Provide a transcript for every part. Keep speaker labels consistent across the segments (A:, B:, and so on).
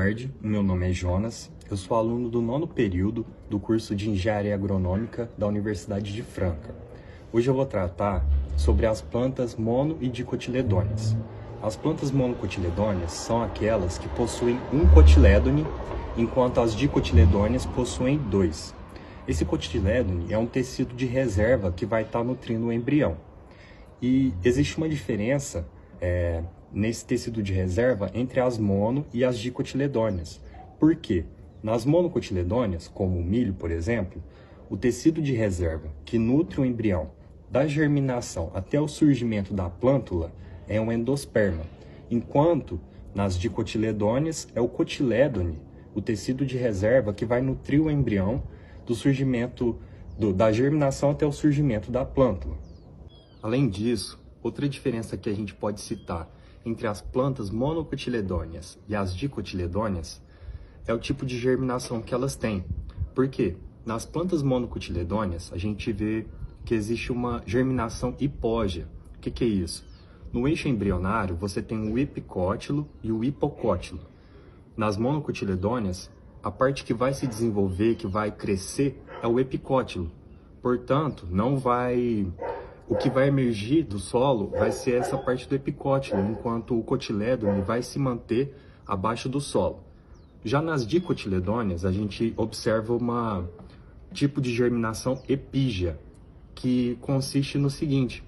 A: tarde, o meu nome é Jonas, eu sou aluno do 9º período do curso de Engenharia Agronômica da Universidade de Franca. Hoje eu vou tratar sobre as plantas mono e dicotiledôneas. As plantas monocotiledôneas são aquelas que possuem um cotilédone, enquanto as dicotiledôneas possuem 2. Esse cotilédone é um tecido de reserva que vai estar nutrindo o embrião. E existe uma diferença nesse tecido de reserva entre as mono e as dicotiledôneas. Por quê? Nas monocotiledôneas, como o milho, por exemplo, o tecido de reserva que nutre o embrião da germinação até o surgimento da plântula é um endosperma, enquanto nas dicotiledôneas é o cotilédone, o tecido de reserva que vai nutrir o embrião do surgimento da germinação até o surgimento da plântula. Além disso, outra diferença que a gente pode citar entre as plantas monocotiledôneas e as dicotiledôneas é o tipo de germinação que elas têm. Por quê? Nas plantas monocotiledôneas, a gente vê que existe uma germinação hipógea. O que é isso? No eixo embrionário, você tem o epicótilo e o hipocótilo. Nas monocotiledôneas, a parte que vai se desenvolver, que vai crescer, é o epicótilo. Portanto, o que vai emergir do solo vai ser essa parte do epicótilo, enquanto o cotilédone vai se manter abaixo do solo. Já nas dicotiledôneas, a gente observa um tipo de germinação epígea, que consiste no seguinte: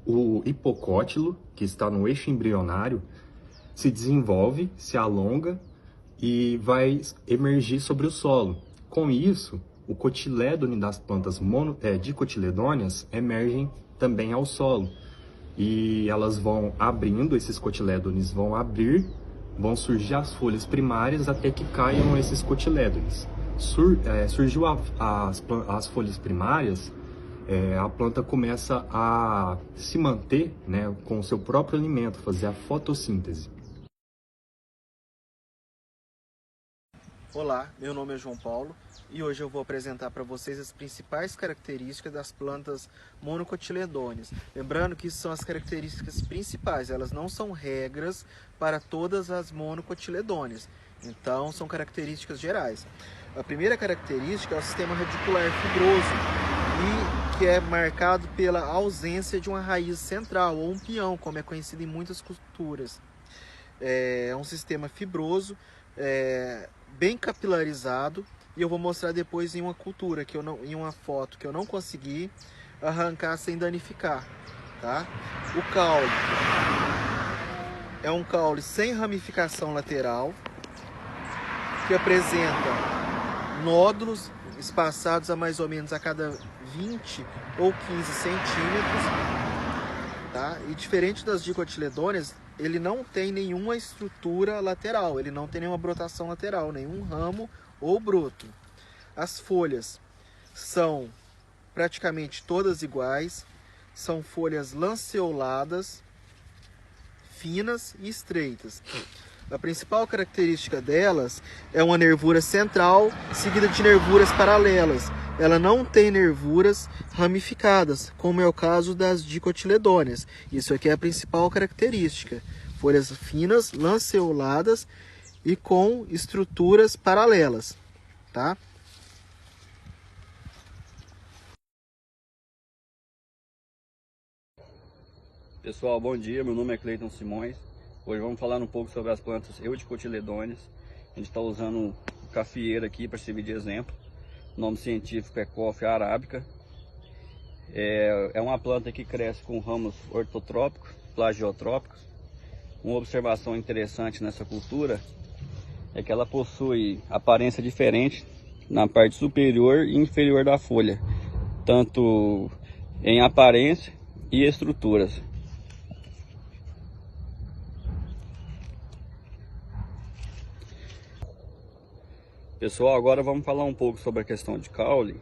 A: o hipocótilo, que está no eixo embrionário, se desenvolve, se alonga e vai emergir sobre o solo. Com isso, o cotilédone das plantas dicotiledôneas emergem também ao solo. E elas vão abrindo, esses cotilédones vão abrir, vão surgir as folhas primárias até que caiam esses cotilédones. Surgiu as folhas primárias, a planta começa a se manter, né, com o seu próprio alimento, fazer a fotossíntese.
B: Olá, meu nome é João Paulo e hoje eu vou apresentar para vocês as principais características das plantas monocotiledôneas. Lembrando que isso são as características principais, elas não são regras para todas as monocotiledôneas, então são características gerais. A primeira característica é o sistema radicular fibroso, e que é marcado pela ausência de uma raiz central ou um pião, como é conhecido em muitas culturas. É um sistema fibroso, bem capilarizado, e eu vou mostrar depois em uma cultura em uma foto que eu não consegui arrancar sem danificar, tá? O caule é um caule sem ramificação lateral, que apresenta nódulos espaçados a mais ou menos a cada 20 ou 15 centímetros, tá? E diferente das dicotiledôneas, ele não tem nenhuma estrutura lateral, ele não tem nenhuma brotação lateral, nenhum ramo ou broto. As folhas são praticamente todas iguais, são folhas lanceoladas, finas e estreitas. A principal característica delas é uma nervura central, seguida de nervuras paralelas. Ela não tem nervuras ramificadas, como é o caso das dicotiledôneas. Isso aqui é a principal característica. Folhas finas, lanceoladas e com estruturas paralelas, tá?
C: Pessoal, bom dia. Meu nome é Cleiton Simões. Hoje vamos falar um pouco sobre as plantas eudicotiledôneas. A gente está usando o cafieiro aqui para servir de exemplo. O nome científico é Coffea arábica. É uma planta que cresce com ramos ortotrópicos, plagiotrópicos. Uma observação interessante nessa cultura é que ela possui aparência diferente na parte superior e inferior da folha, tanto em aparência e estruturas. Pessoal, agora vamos falar um pouco sobre a questão de caule.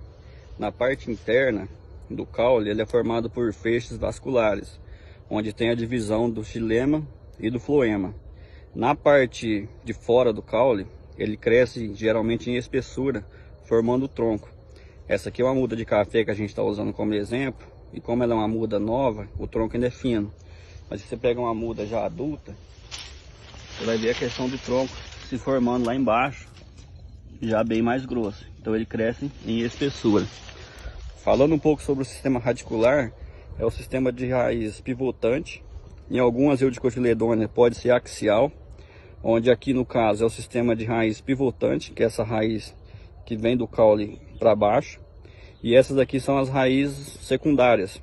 C: Na parte interna do caule, ele é formado por feixes vasculares, onde tem a divisão do xilema e do floema. Na parte de fora do caule, ele cresce geralmente em espessura, formando o tronco. Essa aqui é uma muda de café que a gente está usando como exemplo, e como ela é uma muda nova, o tronco ainda é fino. Mas se você pega uma muda já adulta, você vai ver a questão do tronco se formando lá embaixo, já bem mais grosso. Então ele cresce em espessura. Falando um pouco sobre o sistema radicular, é o sistema de raiz pivotante. Em algumas eudicotiledôneas pode ser axial, onde aqui no caso é o sistema de raiz pivotante, que é essa raiz que vem do caule para baixo. E essas aqui são as raízes secundárias,